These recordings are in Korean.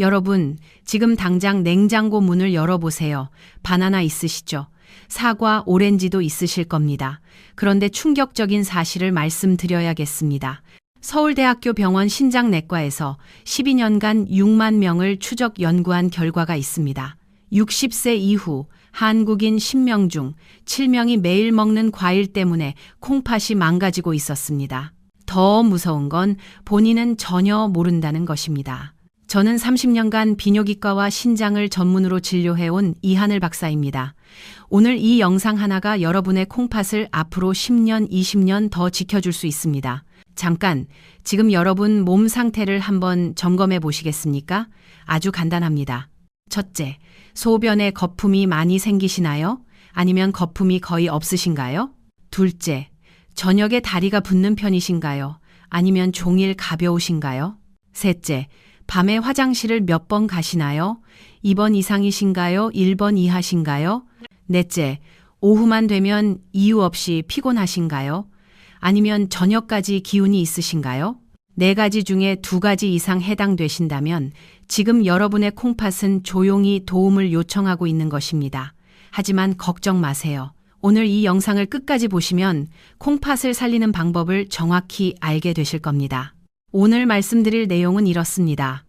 여러분, 지금 당장 냉장고 문을 열어보세요. 바나나 있으시죠? 사과, 오렌지도 있으실 겁니다. 그런데 충격적인 사실을 말씀드려야겠습니다. 서울대학교 병원 신장내과에서 12년간 6만 명을 추적 연구한 결과가 있습니다. 60세 이후 한국인 10명 중 7명이 매일 먹는 과일 때문에 콩팥이 망가지고 있었습니다. 더 무서운 건 본인은 전혀 모른다는 것입니다. 저는 30년간 비뇨기과와 신장을 전문으로 진료해온 이하늘 박사입니다. 오늘 이 영상 하나가 여러분의 콩팥을 앞으로 10년, 20년 더 지켜줄 수 있습니다. 잠깐, 지금 여러분 몸 상태를 한번 점검해 보시겠습니까? 아주 간단합니다. 첫째, 소변에 거품이 많이 생기시나요? 아니면 거품이 거의 없으신가요? 둘째, 저녁에 다리가 붓는 편이신가요? 아니면 종일 가벼우신가요? 셋째, 밤에 화장실을 몇 번 가시나요? 2번 이상이신가요? 1번 이하신가요? 넷째, 오후만 되면 이유 없이 피곤하신가요? 아니면 저녁까지 기운이 있으신가요? 4가지 중에 2가지 이상 해당되신다면 지금 여러분의 콩팥은 조용히 도움을 요청하고 있는 것입니다. 하지만 걱정 마세요. 오늘 이 영상을 끝까지 보시면 콩팥을 살리는 방법을 정확히 알게 되실 겁니다. 오늘 말씀드릴 내용은 이렇습니다.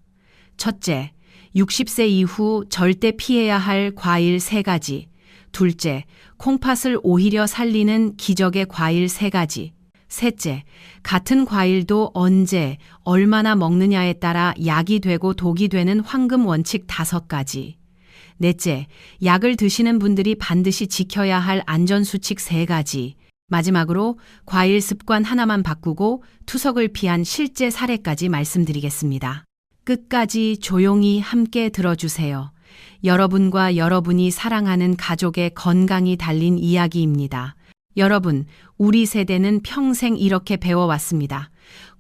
첫째, 60세 이후 절대 피해야 할 과일 3가지. 둘째, 콩팥을 오히려 살리는 기적의 과일 3가지. 셋째, 같은 과일도 언제, 얼마나 먹느냐에 따라 약이 되고 독이 되는 황금 원칙 5가지. 넷째, 약을 드시는 분들이 반드시 지켜야 할 안전수칙 3가지. 마지막으로 과일 습관 하나만 바꾸고 투석을 피한 실제 사례까지 말씀드리겠습니다. 끝까지 조용히 함께 들어주세요. 여러분과 여러분이 사랑하는 가족의 건강이 달린 이야기입니다. 여러분, 우리 세대는 평생 이렇게 배워왔습니다.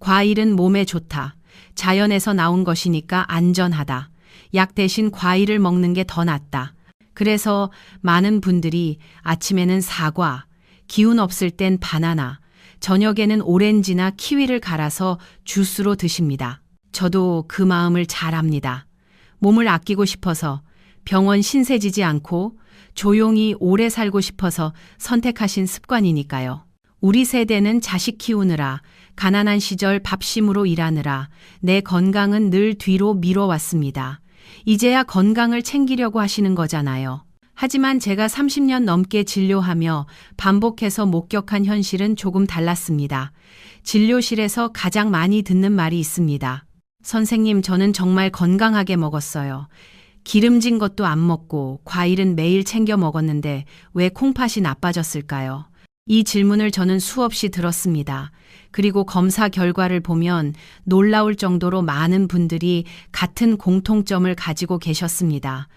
과일은 몸에 좋다. 자연에서 나온 것이니까 안전하다. 약 대신 과일을 먹는 게 더 낫다. 그래서 많은 분들이 아침에는 사과, 기운 없을 땐 바나나, 저녁에는 오렌지나 키위를 갈아서 주스로 드십니다. 저도 그 마음을 잘 압니다. 몸을 아끼고 싶어서 병원 신세지지 않고 조용히 오래 살고 싶어서 선택하신 습관이니까요. 우리 세대는 자식 키우느라, 가난한 시절 밥심으로 일하느라 내 건강은 늘 뒤로 미뤄왔습니다. 이제야 건강을 챙기려고 하시는 거잖아요. 하지만 제가 30년 넘게 진료하며 반복해서 목격한 현실은 조금 달랐습니다. 진료실에서 가장 많이 듣는 말이 있습니다. 선생님, 저는 정말 건강하게 먹었어요. 기름진 것도 안 먹고 과일은 매일 챙겨 먹었는데 왜 콩팥이 나빠졌을까요? 이 질문을 저는 수없이 들었습니다. 그리고 검사 결과를 보면 놀라울 정도로 많은 분들이 같은 공통점을 가지고 계셨습니다.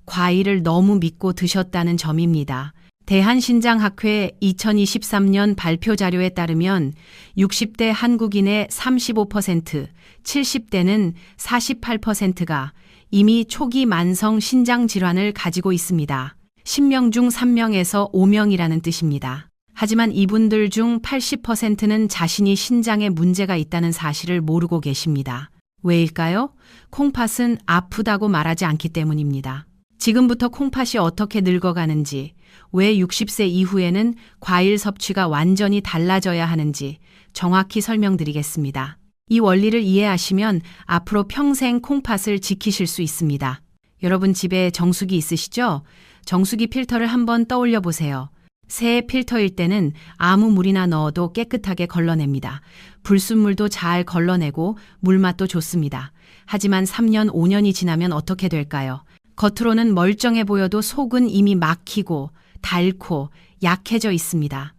과일을 너무 믿고 드셨다는 점입니다. 대한신장학회 2023년 발표 자료에 따르면 60대 한국인의 35%, 70대는 48%가 이미 초기 만성 신장 질환을 가지고 있습니다. 10명 중 3명에서 5명이라는 뜻입니다. 하지만 이분들 중 80%는 자신이 신장에 문제가 있다는 사실을 모르고 계십니다. 왜일까요? 콩팥은 아프다고 말하지 않기 때문입니다. 지금부터 콩팥이 어떻게 늙어가는지, 왜 60세 이후에는 과일 섭취가 완전히 달라져야 하는지 정확히 설명드리겠습니다. 이 원리를 이해하시면 앞으로 평생 콩팥을 지키실 수 있습니다. 여러분 집에 정수기 있으시죠? 정수기 필터를 한번 떠올려 보세요. 새 필터일 때는 아무 물이나 넣어도 깨끗하게 걸러냅니다. 불순물도 잘 걸러내고 물맛도 좋습니다. 하지만 3년, 5년이 지나면 어떻게 될까요? 겉으로는 멀쩡해 보여도 속은 이미 막히고 닳고 약해져 있습니다.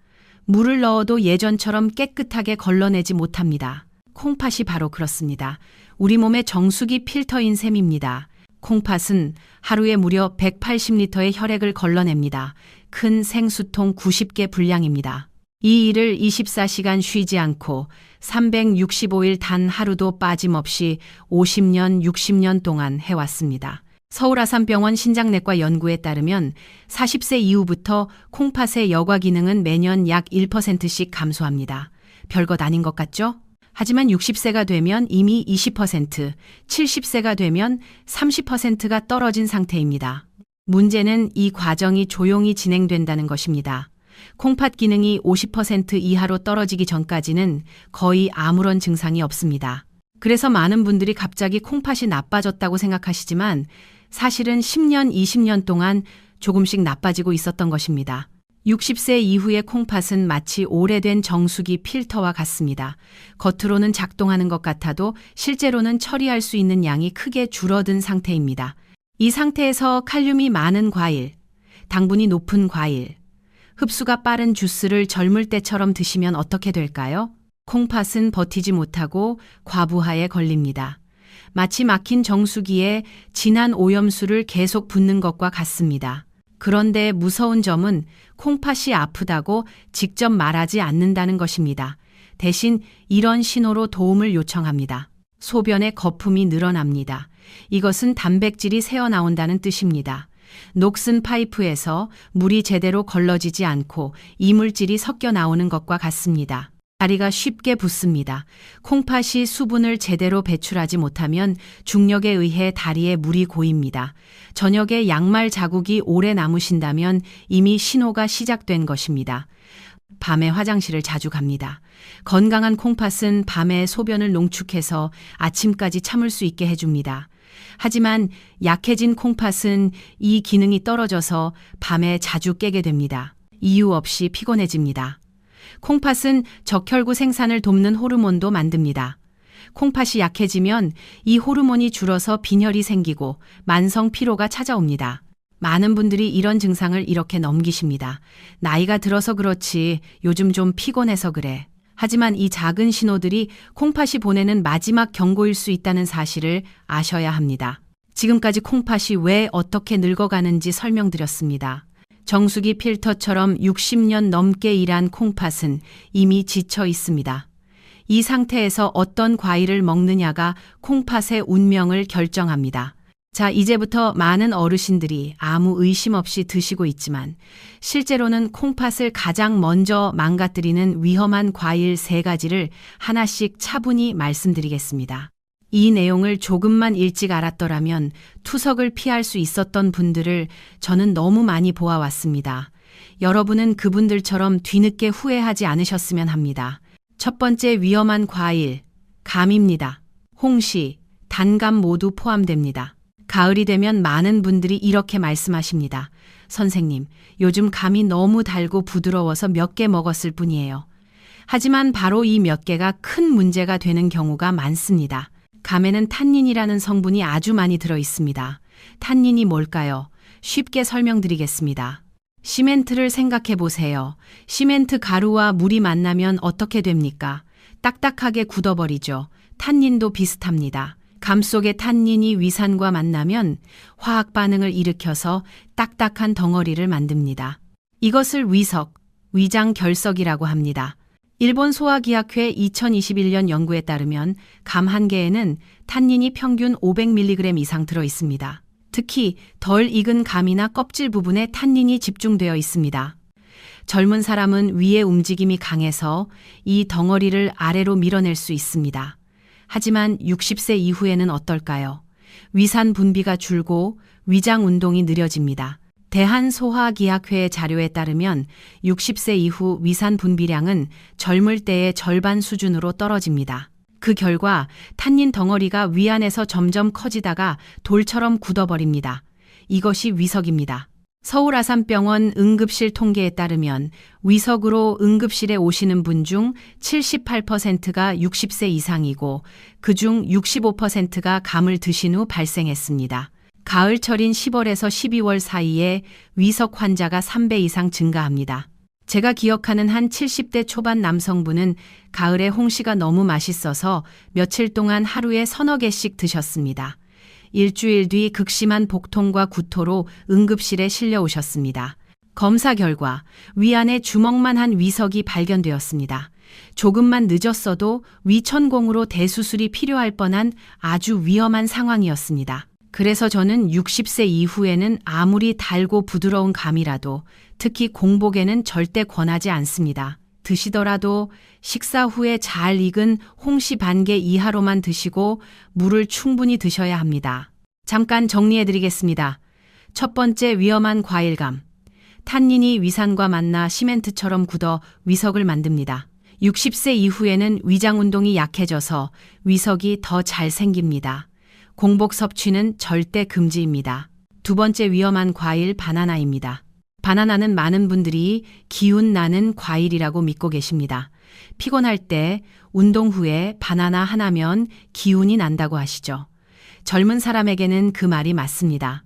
물을 넣어도 예전처럼 깨끗하게 걸러내지 못합니다. 콩팥이 바로 그렇습니다. 우리 몸의 정수기 필터인 셈입니다. 콩팥은 하루에 무려 180리터의 혈액을 걸러냅니다. 큰 생수통 90개 분량입니다. 이 일을 24시간 쉬지 않고 365일 단 하루도 빠짐없이 50년, 60년 동안 해왔습니다. 서울아산병원 신장내과 연구에 따르면 40세 이후부터 콩팥의 여과 기능은 매년 약 1%씩 감소합니다. 별것 아닌 것 같죠? 하지만 60세가 되면 이미 20%, 70세가 되면 30%가 떨어진 상태입니다. 문제는 이 과정이 조용히 진행된다는 것입니다. 콩팥 기능이 50% 이하로 떨어지기 전까지는 거의 아무런 증상이 없습니다. 그래서 많은 분들이 갑자기 콩팥이 나빠졌다고 생각하시지만 사실은 10년, 20년 동안 조금씩 나빠지고 있었던 것입니다. 60세 이후의 콩팥은 마치 오래된 정수기 필터와 같습니다. 겉으로는 작동하는 것 같아도 실제로는 처리할 수 있는 양이 크게 줄어든 상태입니다. 이 상태에서 칼륨이 많은 과일, 당분이 높은 과일, 흡수가 빠른 주스를 젊을 때처럼 드시면 어떻게 될까요? 콩팥은 버티지 못하고 과부하에 걸립니다. 마치 막힌 정수기에 진한 오염수를 계속 붓는 것과 같습니다. 그런데 무서운 점은 콩팥이 아프다고 직접 말하지 않는다는 것입니다. 대신 이런 신호로 도움을 요청합니다. 소변에 거품이 늘어납니다. 이것은 단백질이 새어나온다는 뜻입니다. 녹슨 파이프에서 물이 제대로 걸러지지 않고 이물질이 섞여 나오는 것과 같습니다. 다리가 쉽게 붓습니다. 콩팥이 수분을 제대로 배출하지 못하면 중력에 의해 다리에 물이 고입니다. 저녁에 양말 자국이 오래 남으신다면 이미 신호가 시작된 것입니다. 밤에 화장실을 자주 갑니다. 건강한 콩팥은 밤에 소변을 농축해서 아침까지 참을 수 있게 해줍니다. 하지만 약해진 콩팥은 이 기능이 떨어져서 밤에 자주 깨게 됩니다. 이유 없이 피곤해집니다. 콩팥은 적혈구 생산을 돕는 호르몬도 만듭니다. 콩팥이 약해지면 이 호르몬이 줄어서 빈혈이 생기고 만성 피로가 찾아옵니다. 많은 분들이 이런 증상을 이렇게 넘기십니다. 나이가 들어서 그렇지, 요즘 좀 피곤해서 그래. 하지만 이 작은 신호들이 콩팥이 보내는 마지막 경고일 수 있다는 사실을 아셔야 합니다. 지금까지 콩팥이 왜 어떻게 늙어가는지 설명드렸습니다. 정수기 필터처럼 60년 넘게 일한 콩팥은 이미 지쳐 있습니다. 이 상태에서 어떤 과일을 먹느냐가 콩팥의 운명을 결정합니다. 자, 이제부터 많은 어르신들이 아무 의심 없이 드시고 있지만 실제로는 콩팥을 가장 먼저 망가뜨리는 위험한 과일 3가지를 하나씩 차분히 말씀드리겠습니다. 이 내용을 조금만 일찍 알았더라면 투석을 피할 수 있었던 분들을 저는 너무 많이 보아왔습니다. 여러분은 그분들처럼 뒤늦게 후회하지 않으셨으면 합니다. 첫 번째 위험한 과일, 감입니다. 홍시, 단감 모두 포함됩니다. 가을이 되면 많은 분들이 이렇게 말씀하십니다. 선생님, 요즘 감이 너무 달고 부드러워서 몇 개 먹었을 뿐이에요. 하지만 바로 이 몇 개가 큰 문제가 되는 경우가 많습니다. 감에는 탄닌이라는 성분이 아주 많이 들어 있습니다. 탄닌이 뭘까요? 쉽게 설명드리겠습니다. 시멘트를 생각해 보세요. 시멘트 가루와 물이 만나면 어떻게 됩니까? 딱딱하게 굳어버리죠. 탄닌도 비슷합니다. 감 속의 탄닌이 위산과 만나면 화학 반응을 일으켜서 딱딱한 덩어리를 만듭니다. 이것을 위석, 위장결석이라고 합니다. 일본 소화기학회 2021년 연구에 따르면 감 한 개에는 탄닌이 평균 500mg 이상 들어 있습니다. 특히 덜 익은 감이나 껍질 부분에 탄닌이 집중되어 있습니다. 젊은 사람은 위의 움직임이 강해서 이 덩어리를 아래로 밀어낼 수 있습니다. 하지만 60세 이후에는 어떨까요? 위산 분비가 줄고 위장 운동이 느려집니다. 대한소화기학회의 자료에 따르면 60세 이후 위산 분비량은 젊을 때의 절반 수준으로 떨어집니다. 그 결과 탄닌 덩어리가 위 안에서 점점 커지다가 돌처럼 굳어버립니다. 이것이 위석입니다. 서울 아산병원 응급실 통계에 따르면 위석으로 응급실에 오시는 분 중 78%가 60세 이상이고 그중 65%가 감을 드신 후 발생했습니다. 가을철인 10월에서 12월 사이에 위석 환자가 3배 이상 증가합니다. 제가 기억하는 한 70대 초반 남성분은 가을에 홍시가 너무 맛있어서 며칠 동안 하루에 서너 개씩 드셨습니다. 일주일 뒤 극심한 복통과 구토로 응급실에 실려오셨습니다. 검사 결과 위 안에 주먹만 한 위석이 발견되었습니다. 조금만 늦었어도 위천공으로 대수술이 필요할 뻔한 아주 위험한 상황이었습니다. 그래서 저는 60세 이후에는 아무리 달고 부드러운 감이라도 특히 공복에는 절대 권하지 않습니다. 드시더라도 식사 후에 잘 익은 홍시 반 개 이하로만 드시고 물을 충분히 드셔야 합니다. 잠깐 정리해 드리겠습니다. 첫 번째, 위험한 과일감. 탄닌이 위산과 만나 시멘트처럼 굳어 위석을 만듭니다. 60세 이후에는 위장 운동이 약해져서 위석이 더 잘 생깁니다. 공복 섭취는 절대 금지입니다. 두 번째, 위험한 과일 바나나입니다. 바나나는 많은 분들이 기운 나는 과일이라고 믿고 계십니다. 피곤할 때, 운동 후에 바나나 하나면 기운이 난다고 하시죠. 젊은 사람에게는 그 말이 맞습니다.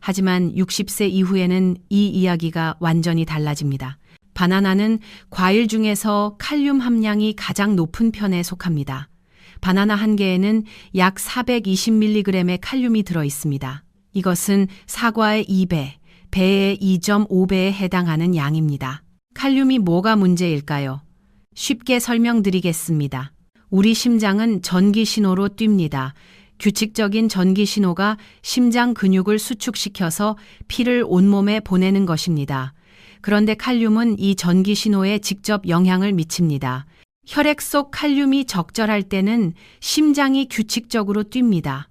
하지만 60세 이후에는 이 이야기가 완전히 달라집니다. 바나나는 과일 중에서 칼륨 함량이 가장 높은 편에 속합니다. 바나나 한 개에는 약 420mg의 칼륨이 들어 있습니다. 이것은 사과의 2배, 배의 2.5배에 해당하는 양입니다. 칼륨이 뭐가 문제일까요? 쉽게 설명드리겠습니다. 우리 심장은 전기 신호로 뜁니다. 규칙적인 전기 신호가 심장 근육을 수축시켜서 피를 온몸에 보내는 것입니다. 그런데 칼륨은 이 전기 신호에 직접 영향을 미칩니다. 혈액 속 칼륨이 적절할 때는 심장이 규칙적으로 뜁니다.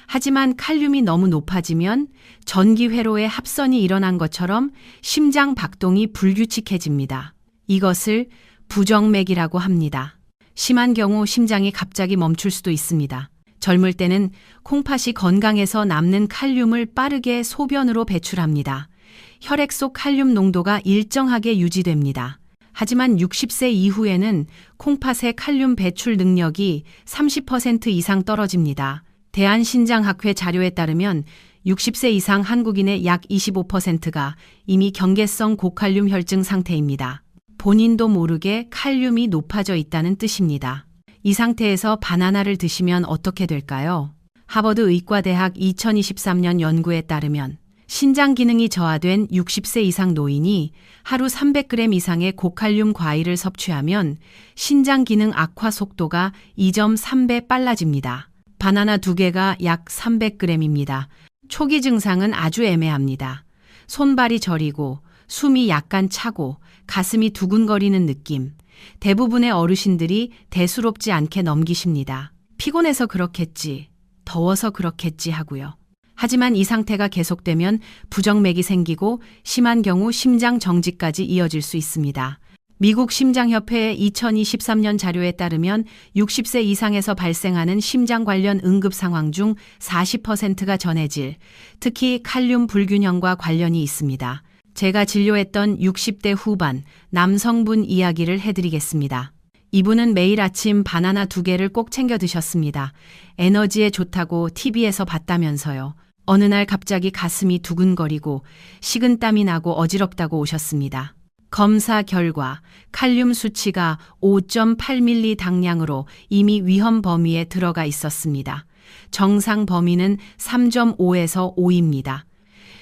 하지만 칼륨이 너무 높아지면 전기 회로에 합선이 일어난 것처럼 심장 박동이 불규칙해집니다. 이것을 부정맥이라고 합니다. 심한 경우 심장이 갑자기 멈출 수도 있습니다. 젊을 때는 콩팥이 건강해서 남는 칼륨을 빠르게 소변으로 배출합니다. 혈액 속 칼륨 농도가 일정하게 유지됩니다. 하지만 60세 이후에는 콩팥의 칼륨 배출 능력이 30% 이상 떨어집니다. 대한신장학회 자료에 따르면 60세 이상 한국인의 약 25%가 이미 경계성 고칼륨 혈증 상태입니다. 본인도 모르게 칼륨이 높아져 있다는 뜻입니다. 이 상태에서 바나나를 드시면 어떻게 될까요? 하버드 의과대학 2023년 연구에 따르면 신장 기능이 저하된 60세 이상 노인이 하루 300g 이상의 고칼륨 과일을 섭취하면 신장 기능 악화 속도가 2.3배 빨라집니다. 바나나 2개가 약 300g입니다. 초기 증상은 아주 애매합니다. 손발이 저리고 숨이 약간 차고 가슴이 두근거리는 느낌. 대부분의 어르신들이 대수롭지 않게 넘기십니다. 피곤해서 그렇겠지, 더워서 그렇겠지 하고요. 하지만 이 상태가 계속되면 부정맥이 생기고 심한 경우 심장 정지까지 이어질 수 있습니다. 미국 심장협회의 2023년 자료에 따르면 60세 이상에서 발생하는 심장 관련 응급 상황 중 40%가 전해질, 특히 칼륨 불균형과 관련이 있습니다. 제가 진료했던 60대 후반 남성분 이야기를 해드리겠습니다. 이분은 매일 아침 바나나 2개를 꼭 챙겨 드셨습니다. 에너지에 좋다고 TV에서 봤다면서요. 어느 날 갑자기 가슴이 두근거리고 식은땀이 나고 어지럽다고 오셨습니다. 검사 결과 칼륨 수치가 5.8mg 당량으로 이미 위험 범위에 들어가 있었습니다. 정상 범위는 3.5에서 5입니다.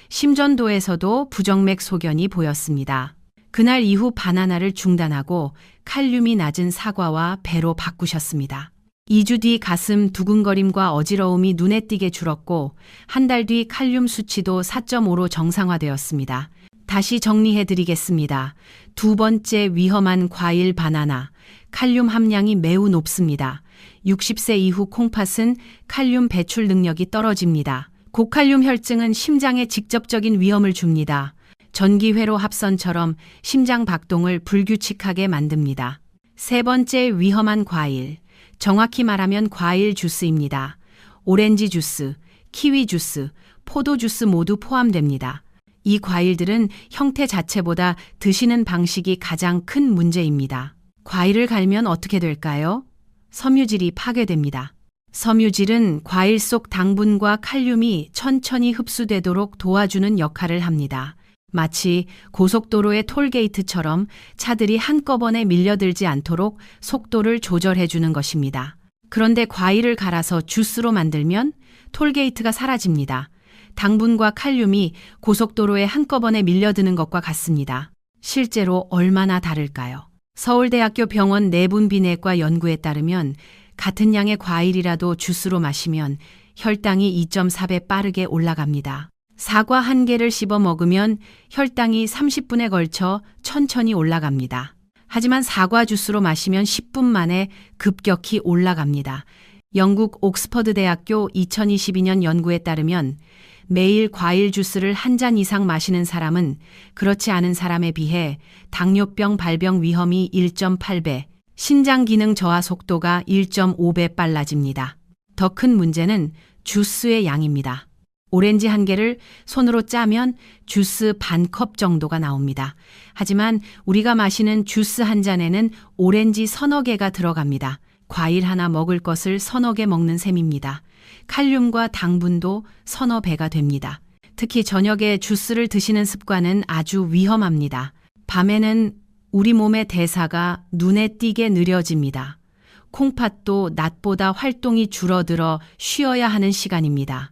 심전도에서도 부정맥 소견이 보였습니다. 그날 이후 바나나를 중단하고 칼륨이 낮은 사과와 배로 바꾸셨습니다. 2주 뒤 가슴 두근거림과 어지러움이 눈에 띄게 줄었고 한 달 뒤 칼륨 수치도 4.5로 정상화되었습니다. 다시 정리해 드리겠습니다. 두 번째 위험한 과일 바나나. 칼륨 함량이 매우 높습니다. 60세 이후 콩팥은 칼륨 배출 능력이 떨어집니다. 고칼륨 혈증은 심장에 직접적인 위험을 줍니다. 전기회로 합선처럼 심장 박동을 불규칙하게 만듭니다. 세 번째 위험한 과일. 정확히 말하면 과일 주스입니다. 오렌지 주스, 키위 주스, 포도 주스 모두 포함됩니다. 이 과일들은 형태 자체보다 드시는 방식이 가장 큰 문제입니다. 과일을 갈면 어떻게 될까요? 섬유질이 파괴됩니다. 섬유질은 과일 속 당분과 칼륨이 천천히 흡수되도록 도와주는 역할을 합니다. 마치 고속도로의 톨게이트처럼 차들이 한꺼번에 밀려들지 않도록 속도를 조절해 주는 것입니다. 그런데 과일을 갈아서 주스로 만들면 톨게이트가 사라집니다. 당분과 칼륨이 고속도로에 한꺼번에 밀려드는 것과 같습니다. 실제로 얼마나 다를까요? 서울대학교 병원 내분비내과 연구에 따르면 같은 양의 과일이라도 주스로 마시면 혈당이 2.4배 빠르게 올라갑니다. 사과 1개를 씹어 먹으면 혈당이 30분에 걸쳐 천천히 올라갑니다. 하지만 사과 주스로 마시면 10분 만에 급격히 올라갑니다. 영국 옥스퍼드 대학교 2022년 연구에 따르면 매일 과일 주스를 한 잔 이상 마시는 사람은 그렇지 않은 사람에 비해 당뇨병 발병 위험이 1.8배, 신장 기능 저하 속도가 1.5배 빨라집니다. 더 큰 문제는 주스의 양입니다. 오렌지 한 개를 손으로 짜면 주스 반 컵 정도가 나옵니다. 하지만 우리가 마시는 주스 한 잔에는 오렌지 서너 개가 들어갑니다. 과일 하나 먹을 것을 서너 개 먹는 셈입니다. 칼륨과 당분도 서너 배가 됩니다. 특히 저녁에 주스를 드시는 습관은 아주 위험합니다. 밤에는 우리 몸의 대사가 눈에 띄게 느려집니다. 콩팥도 낮보다 활동이 줄어들어 쉬어야 하는 시간입니다.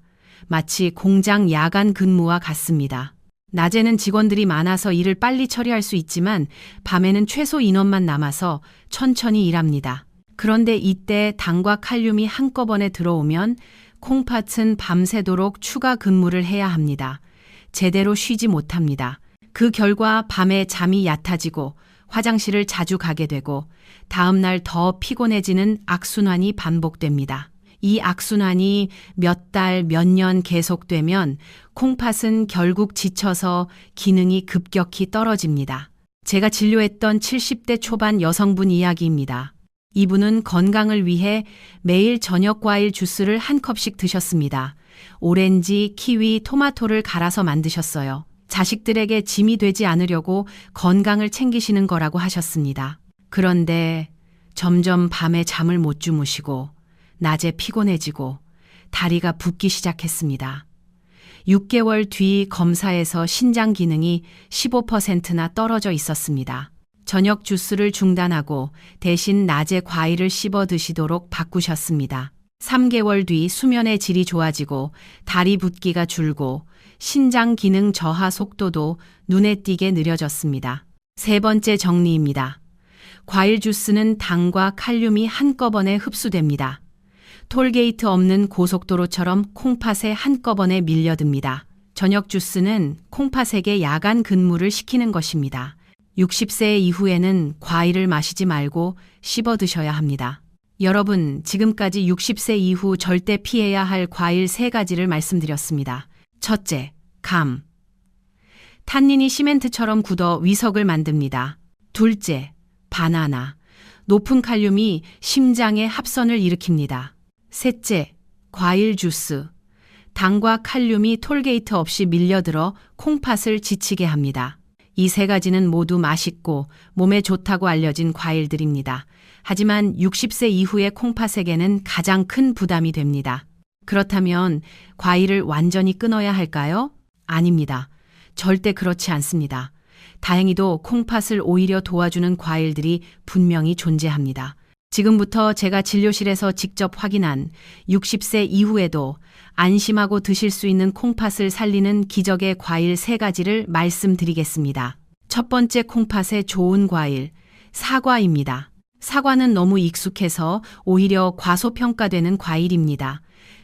마치 공장 야간 근무와 같습니다. 낮에는 직원들이 많아서 일을 빨리 처리할 수 있지만 밤에는 최소 인원만 남아서 천천히 일합니다. 그런데 이때 당과 칼륨이 한꺼번에 들어오면 콩팥은 밤새도록 추가 근무를 해야 합니다. 제대로 쉬지 못합니다. 그 결과 밤에 잠이 얕아지고 화장실을 자주 가게 되고 다음날 더 피곤해지는 악순환이 반복됩니다. 이 악순환이 몇 달, 몇 년 계속되면 콩팥은 결국 지쳐서 기능이 급격히 떨어집니다. 제가 진료했던 70대 초반 여성분 이야기입니다. 이분은 건강을 위해 매일 저녁 과일 주스를 한 컵씩 드셨습니다. 오렌지, 키위, 토마토를 갈아서 만드셨어요. 자식들에게 짐이 되지 않으려고 건강을 챙기시는 거라고 하셨습니다. 그런데 점점 밤에 잠을 못 주무시고 낮에 피곤해지고 다리가 붓기 시작했습니다. 6개월 뒤 검사에서 신장 기능이 15%나 떨어져 있었습니다. 저녁 주스를 중단하고 대신 낮에 과일을 씹어 드시도록 바꾸셨습니다. 3개월 뒤 수면의 질이 좋아지고 다리 붓기가 줄고 신장 기능 저하 속도도 눈에 띄게 느려졌습니다. 세 번째 정리입니다. 과일 주스는 당과 칼륨이 한꺼번에 흡수됩니다. 톨게이트 없는 고속도로처럼 콩팥에 한꺼번에 밀려듭니다. 저녁 주스는 콩팥에게 야간 근무를 시키는 것입니다. 60세 이후에는 과일을 마시지 말고 씹어 드셔야 합니다. 여러분, 지금까지 60세 이후 절대 피해야 할 과일 3가지를 말씀드렸습니다. 첫째, 감. 탄닌이 시멘트처럼 굳어 위석을 만듭니다. 둘째, 바나나. 높은 칼륨이 심장의 합선을 일으킵니다. 셋째, 과일 주스. 당과 칼륨이 톨게이트 없이 밀려들어 콩팥을 지치게 합니다. 이 3가지는 모두 맛있고 몸에 좋다고 알려진 과일들입니다. 하지만 60세 이후의 콩팥에게는 가장 큰 부담이 됩니다. 그렇다면 과일을 완전히 끊어야 할까요? 아닙니다. 절대 그렇지 않습니다. 다행히도 콩팥을 오히려 도와주는 과일들이 분명히 존재합니다. 지금부터 제가 진료실에서 직접 확인한 60세 이후에도 안심하고 드실 수 있는 콩팥을 살리는 기적의 과일 3가지를 말씀드리겠습니다. 첫 번째 콩팥에 좋은 과일, 사과입니다. 사과는 너무 익숙해서 오히려 과소평가되는 과일입니다.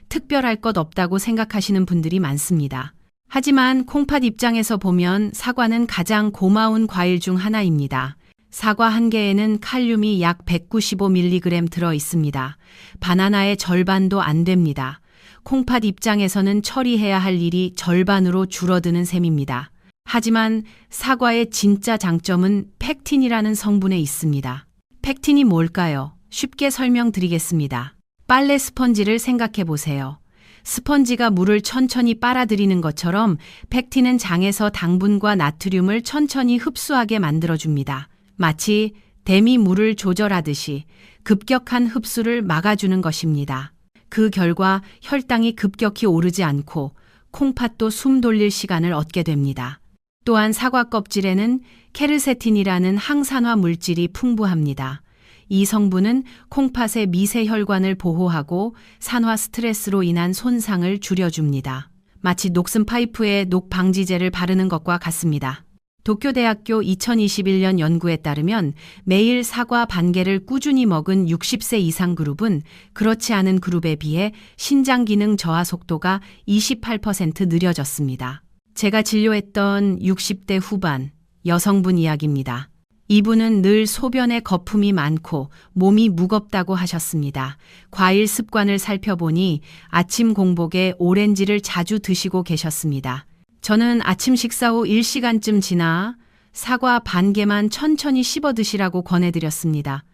특별할 것 없다고 생각하시는 분들이 많습니다. 하지만 콩팥 입장에서 보면 사과는 가장 고마운 과일 중 하나입니다. 사과 한 개에는 칼륨이 약 195mg 들어 있습니다. 바나나의 절반도 안 됩니다. 콩팥 입장에서는 처리해야 할 일이 절반으로 줄어드는 셈입니다. 하지만 사과의 진짜 장점은 펙틴이라는 성분에 있습니다. 펙틴이 뭘까요? 쉽게 설명드리겠습니다. 빨래 스펀지를 생각해 보세요. 스펀지가 물을 천천히 빨아들이는 것처럼 펙틴은 장에서 당분과 나트륨을 천천히 흡수하게 만들어줍니다. 마치 댐이 물을 조절하듯이 급격한 흡수를 막아주는 것입니다. 그 결과 혈당이 급격히 오르지 않고 콩팥도 숨 돌릴 시간을 얻게 됩니다. 또한 사과 껍질에는 케르세틴이라는 항산화 물질이 풍부합니다. 이 성분은 콩팥의 미세 혈관을 보호하고 산화 스트레스로 인한 손상을 줄여줍니다. 마치 녹슨 파이프에 녹 방지제를 바르는 것과 같습니다. 도쿄대학교 2021년 연구에 따르면 매일 사과 반 개를 꾸준히 먹은 60세 이상 그룹은 그렇지 않은 그룹에 비해 신장 기능 저하 속도가 28% 느려졌습니다. 제가 진료했던 60대 후반 여성분 이야기입니다. 이분은 늘 소변에 거품이 많고 몸이 무겁다고 하셨습니다. 과일 습관을 살펴보니 아침 공복에 오렌지를 자주 드시고 계셨습니다. 저는 아침 식사 후 1시간쯤 지나 사과 반 개만 천천히 씹어 드시라고 권해드렸습니다.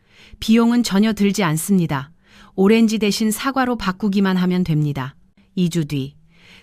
비용은 전혀 들지 않습니다. 오렌지 대신 사과로 바꾸기만 하면 됩니다. 2주 뒤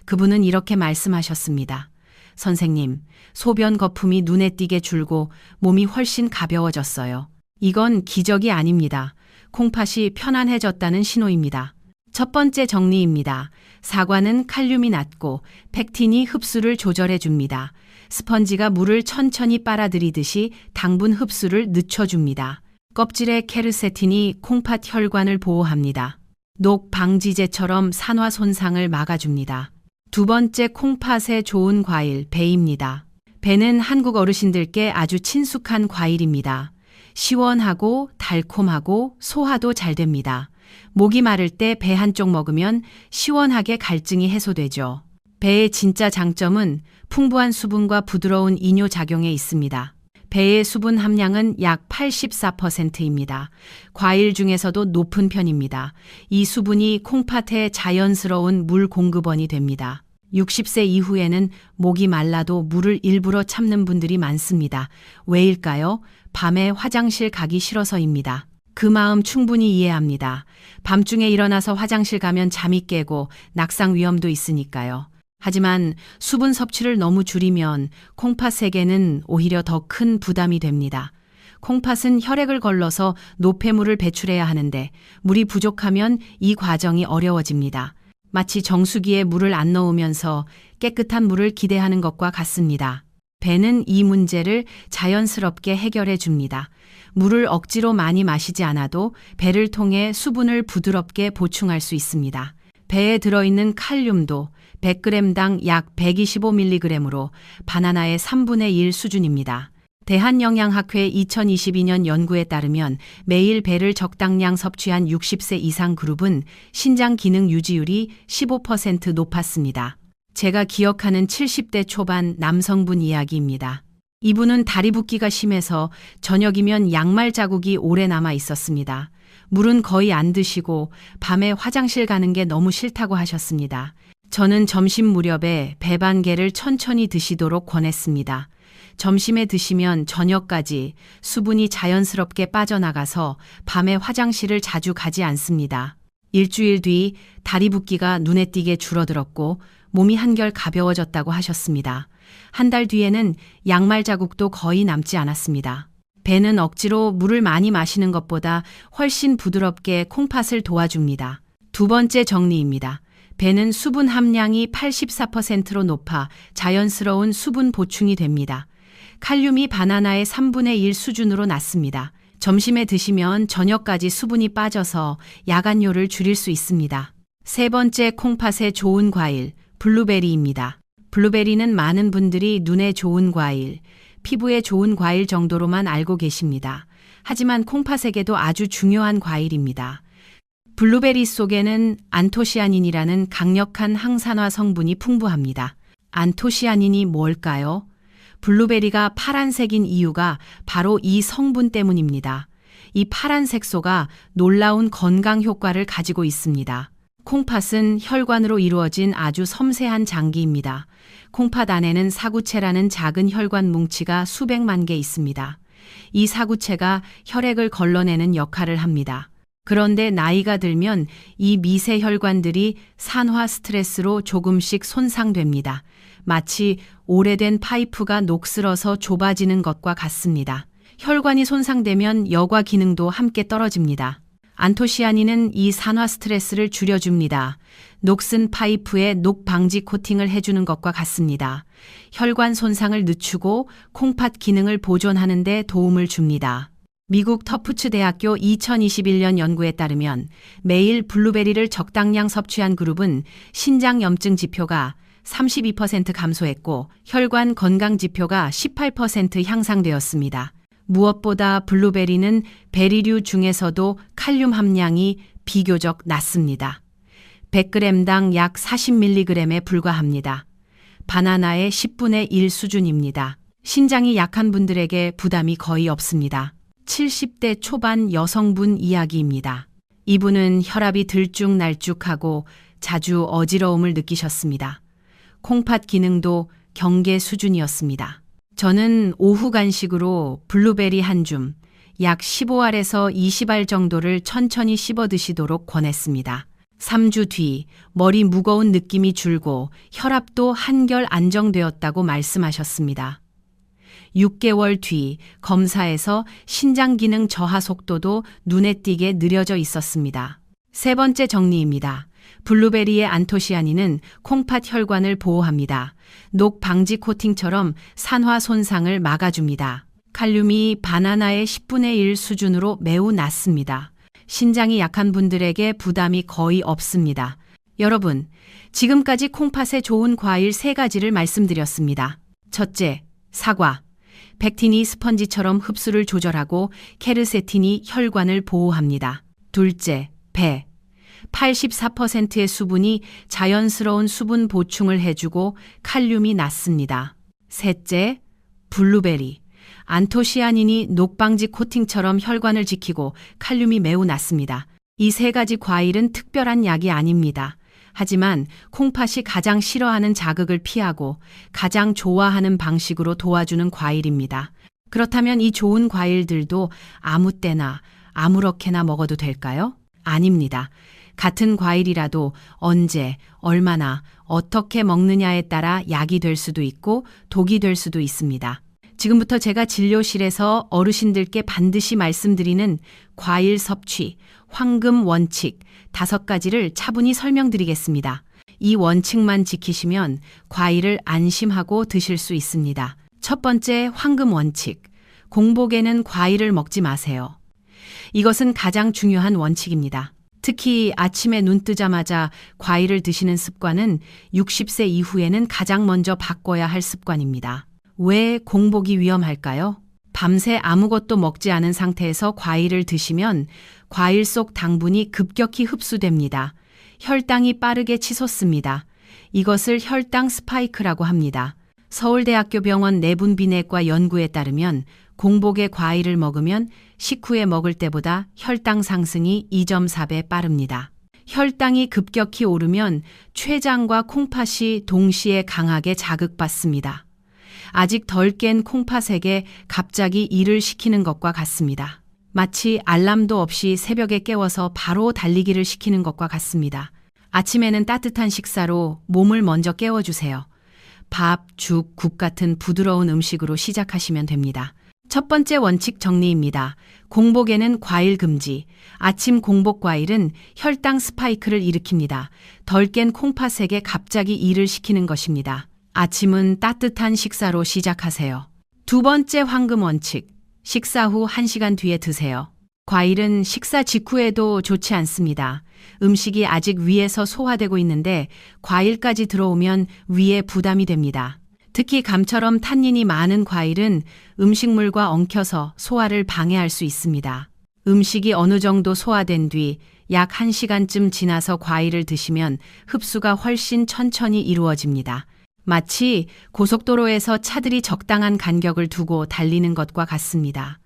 그분은 이렇게 말씀하셨습니다. 선생님, 소변 거품이 눈에 띄게 줄고 몸이 훨씬 가벼워졌어요. 이건 기적이 아닙니다. 콩팥이 편안해졌다는 신호입니다. 첫 번째 정리입니다. 사과는 칼륨이 낮고 펙틴이 흡수를 조절해 줍니다. 스펀지가 물을 천천히 빨아들이듯이 당분 흡수를 늦춰줍니다. 껍질의 케르세틴이 콩팥 혈관을 보호합니다. 녹 방지제처럼 산화 손상을 막아줍니다. 두 번째 콩팥에 좋은 과일, 배입니다. 배는 한국 어르신들께 아주 친숙한 과일입니다. 시원하고 달콤하고 소화도 잘 됩니다. 목이 마를 때 배 한쪽 먹으면 시원하게 갈증이 해소되죠. 배의 진짜 장점은 풍부한 수분과 부드러운 이뇨 작용에 있습니다. 배의 수분 함량은 약 84%입니다. 과일 중에서도 높은 편입니다. 이 수분이 콩팥의 자연스러운 물 공급원이 됩니다. 60세 이후에는 목이 말라도 물을 일부러 참는 분들이 많습니다. 왜일까요? 밤에 화장실 가기 싫어서입니다. 그 마음 충분히 이해합니다. 밤중에 일어나서 화장실 가면 잠이 깨고 낙상 위험도 있으니까요. 하지만 수분 섭취를 너무 줄이면 콩팥에게는 오히려 더 큰 부담이 됩니다. 콩팥은 혈액을 걸러서 노폐물을 배출해야 하는데 물이 부족하면 이 과정이 어려워집니다. 마치 정수기에 물을 안 넣으면서 깨끗한 물을 기대하는 것과 같습니다. 배는 이 문제를 자연스럽게 해결해 줍니다. 물을 억지로 많이 마시지 않아도 배를 통해 수분을 부드럽게 보충할 수 있습니다. 배에 들어있는 칼륨도 100g당 약 125mg으로 바나나의 3분의 1 수준입니다. 대한영양학회 2022년 연구에 따르면 매일 배를 적당량 섭취한 60세 이상 그룹은 신장 기능 유지율이 15% 높았습니다. 제가 기억하는 70대 초반 남성분 이야기입니다. 이분은 다리 붓기가 심해서 저녁이면 양말 자국이 오래 남아 있었습니다. 물은 거의 안 드시고 밤에 화장실 가는 게 너무 싫다고 하셨습니다. 저는 점심 무렵에 배 반 개를 천천히 드시도록 권했습니다. 점심에 드시면 저녁까지 수분이 자연스럽게 빠져나가서 밤에 화장실을 자주 가지 않습니다. 일주일 뒤 다리 붓기가 눈에 띄게 줄어들었고 몸이 한결 가벼워졌다고 하셨습니다. 한 달 뒤에는 양말 자국도 거의 남지 않았습니다. 배는 억지로 물을 많이 마시는 것보다 훨씬 부드럽게 콩팥을 도와줍니다. 두 번째 정리입니다. 배는 수분 함량이 84%로 높아 자연스러운 수분 보충이 됩니다. 칼륨이 바나나의 3분의 1 수준으로 낮습니다. 점심에 드시면 저녁까지 수분이 빠져서 야간료를 줄일 수 있습니다. 세 번째 콩팥에 좋은 과일, 블루베리입니다. 블루베리는 많은 분들이 눈에 좋은 과일, 피부에 좋은 과일 정도로만 알고 계십니다. 하지만 콩팥에게도 아주 중요한 과일입니다. 블루베리 속에는 안토시아닌이라는 강력한 항산화 성분이 풍부합니다. 안토시아닌이 뭘까요? 블루베리가 파란색인 이유가 바로 이 성분 때문입니다. 이 파란 색소가 놀라운 건강 효과를 가지고 있습니다. 콩팥은 혈관으로 이루어진 아주 섬세한 장기입니다. 콩팥 안에는 사구체라는 작은 혈관 뭉치가 수백만 개 있습니다. 이 사구체가 혈액을 걸러내는 역할을 합니다. 그런데 나이가 들면 이 미세 혈관들이 산화 스트레스로 조금씩 손상됩니다. 마치 오래된 파이프가 녹슬어서 좁아지는 것과 같습니다. 혈관이 손상되면 여과 기능도 함께 떨어집니다. 안토시아닌은 이 산화 스트레스를 줄여줍니다. 녹슨 파이프에 녹 방지 코팅을 해주는 것과 같습니다. 혈관 손상을 늦추고 콩팥 기능을 보존하는 데 도움을 줍니다. 미국 터프츠 대학교 2021년 연구에 따르면 매일 블루베리를 적당량 섭취한 그룹은 신장염증 지표가 32% 감소했고 혈관 건강 지표가 18% 향상되었습니다. 무엇보다 블루베리는 베리류 중에서도 칼륨 함량이 비교적 낮습니다. 100g당 약 40mg에 불과합니다. 바나나의 10분의 1 수준입니다. 신장이 약한 분들에게 부담이 거의 없습니다. 70대 초반 여성분 이야기입니다. 이분은 혈압이 들쭉날쭉하고 자주 어지러움을 느끼셨습니다. 콩팥 기능도 경계 수준이었습니다. 저는 오후 간식으로 블루베리 한 줌, 약 15알에서 20알 정도를 천천히 씹어 드시도록 권했습니다. 3주 뒤 머리 무거운 느낌이 줄고 혈압도 한결 안정되었다고 말씀하셨습니다. 6개월 뒤 검사에서 신장 기능 저하 속도도 눈에 띄게 느려져 있었습니다. 세 번째 정리입니다. 블루베리의 안토시아닌은 콩팥 혈관을 보호합니다. 녹 방지 코팅처럼 산화 손상을 막아줍니다. 칼륨이 바나나의 10분의 1 수준으로 매우 낮습니다. 신장이 약한 분들에게 부담이 거의 없습니다. 여러분, 지금까지 콩팥에 좋은 과일 3가지를 말씀드렸습니다. 첫째, 사과. 펙틴이 스펀지처럼 흡수를 조절하고 케르세틴이 혈관을 보호합니다. 둘째, 배. 84%의 수분이 자연스러운 수분 보충을 해주고 칼륨이 낮습니다. 셋째, 블루베리. 안토시아닌이 녹방지 코팅처럼 혈관을 지키고 칼륨이 매우 낮습니다. 이 3가지 과일은 특별한 약이 아닙니다. 하지만 콩팥이 가장 싫어하는 자극을 피하고 가장 좋아하는 방식으로 도와주는 과일입니다. 그렇다면 이 좋은 과일들도 아무 때나 아무렇게나 먹어도 될까요? 아닙니다. 같은 과일이라도 언제, 얼마나, 어떻게 먹느냐에 따라 약이 될 수도 있고 독이 될 수도 있습니다. 지금부터 제가 진료실에서 어르신들께 반드시 말씀드리는 과일 섭취, 황금 원칙 5가지를 차분히 설명드리겠습니다. 이 원칙만 지키시면 과일을 안심하고 드실 수 있습니다. 첫 번째 황금 원칙. 공복에는 과일을 먹지 마세요. 이것은 가장 중요한 원칙입니다. 특히 아침에 눈 뜨자마자 과일을 드시는 습관은 60세 이후에는 가장 먼저 바꿔야 할 습관입니다. 왜 공복이 위험할까요? 밤새 아무것도 먹지 않은 상태에서 과일을 드시면 과일 속 당분이 급격히 흡수됩니다. 혈당이 빠르게 치솟습니다. 이것을 혈당 스파이크라고 합니다. 서울대학교 병원 내분비내과 연구에 따르면 공복에 과일을 먹으면 식후에 먹을 때보다 혈당 상승이 2.4배 빠릅니다. 혈당이 급격히 오르면 췌장과 콩팥이 동시에 강하게 자극받습니다. 아직 덜 깬 콩팥에게 갑자기 일을 시키는 것과 같습니다. 마치 알람도 없이 새벽에 깨워서 바로 달리기를 시키는 것과 같습니다. 아침에는 따뜻한 식사로 몸을 먼저 깨워주세요. 밥, 죽, 국 같은 부드러운 음식으로 시작하시면 됩니다. 첫 번째 원칙 정리입니다. 공복에는 과일 금지. 아침 공복 과일은 혈당 스파이크를 일으킵니다. 덜 깬 콩팥에게 갑자기 일을 시키는 것입니다. 아침은 따뜻한 식사로 시작하세요. 두 번째 황금 원칙. 식사 후 1시간 뒤에 드세요. 과일은 식사 직후에도 좋지 않습니다. 음식이 아직 위에서 소화되고 있는데 과일까지 들어오면 위에 부담이 됩니다. 특히 감처럼 탄닌이 많은 과일은 음식물과 엉켜서 소화를 방해할 수 있습니다. 음식이 어느 정도 소화된 뒤 약 1시간쯤 지나서 과일을 드시면 흡수가 훨씬 천천히 이루어집니다. 마치 고속도로에서 차들이 적당한 간격을 두고 달리는 것과 같습니다.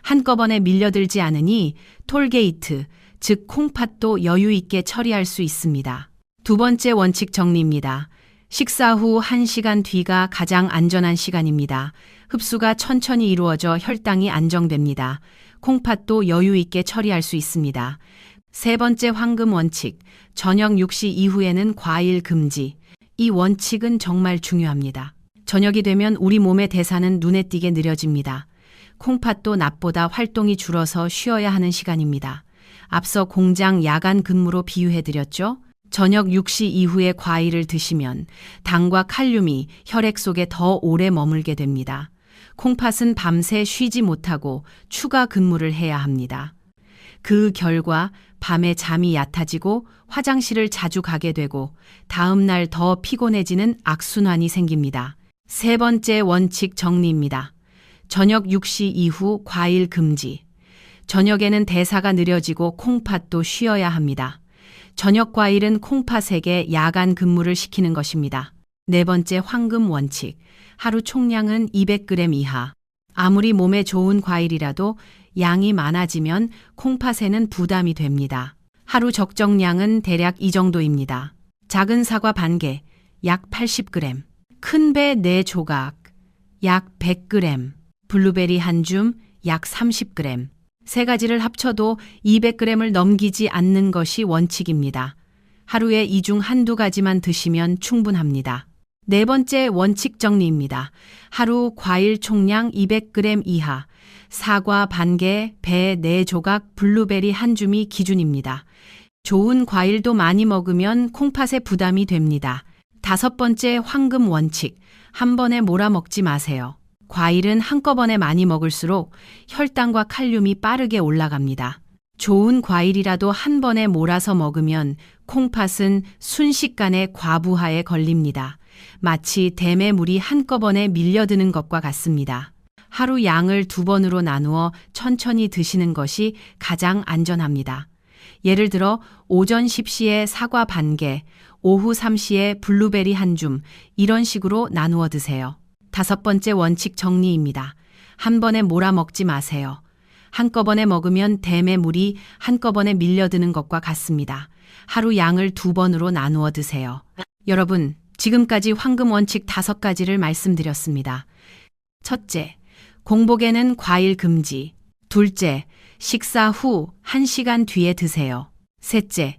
한꺼번에 밀려들지 않으니 톨게이트, 즉 콩팥도 여유 있게 처리할 수 있습니다. 두 번째 원칙 정리입니다. 식사 후 1시간 뒤가 가장 안전한 시간입니다. 흡수가 천천히 이루어져 혈당이 안정됩니다. 콩팥도 여유 있게 처리할 수 있습니다. 세 번째 황금 원칙, 저녁 6시 이후에는 과일 금지. 이 원칙은 정말 중요합니다. 저녁이 되면 우리 몸의 대사는 눈에 띄게 느려집니다. 콩팥도 낮보다 활동이 줄어서 쉬어야 하는 시간입니다. 앞서 공장 야간 근무로 비유해드렸죠? 저녁 6시 이후에 과일을 드시면 당과 칼륨이 혈액 속에 더 오래 머물게 됩니다. 콩팥은 밤새 쉬지 못하고 추가 근무를 해야 합니다. 그 결과 밤에 잠이 얕아지고 화장실을 자주 가게 되고 다음 날 더 피곤해지는 악순환이 생깁니다. 세 번째 원칙 정리입니다. 저녁 6시 이후 과일 금지. 저녁에는 대사가 느려지고 콩팥도 쉬어야 합니다. 저녁 과일은 콩팥에게 야간 근무를 시키는 것입니다. 네 번째 황금 원칙. 하루 총량은 200g 이하. 아무리 몸에 좋은 과일이라도 양이 많아지면 콩팥에는 부담이 됩니다. 하루 적정량은 대략 이 정도입니다. 작은 사과 반 개, 약 80g. 큰 배 4조각, 약 100g. 블루베리 한 줌, 약 30g. 세 가지를 합쳐도 200g을 넘기지 않는 것이 원칙입니다. 하루에 이 중 한두 가지만 드시면 충분합니다. 네 번째 원칙 정리입니다. 하루 과일 총량 200g 이하, 사과 반 개, 배 4조각, 블루베리 한 줌이 기준입니다. 좋은 과일도 많이 먹으면 콩팥에 부담이 됩니다. 다섯 번째 황금 원칙. 한 번에 몰아 먹지 마세요. 과일은 한꺼번에 많이 먹을수록 혈당과 칼륨이 빠르게 올라갑니다. 좋은 과일이라도 한 번에 몰아서 먹으면 콩팥은 순식간에 과부하에 걸립니다. 마치 댐에 물이 한꺼번에 밀려드는 것과 같습니다. 하루 양을 2번으로 나누어 천천히 드시는 것이 가장 안전합니다. 예를 들어 오전 10시에 사과 반 개, 오후 3시에 블루베리 한 줌, 이런 식으로 나누어 드세요. 다섯 번째 원칙 정리입니다. 한 번에 몰아 먹지 마세요. 한꺼번에 먹으면 댐에 물이 한꺼번에 밀려드는 것과 같습니다. 하루 양을 2번으로 나누어 드세요. 여러분, 지금까지 황금 원칙 5가지를 말씀드렸습니다. 첫째, 공복에는 과일 금지. 둘째, 식사 후 1시간 뒤에 드세요. 셋째,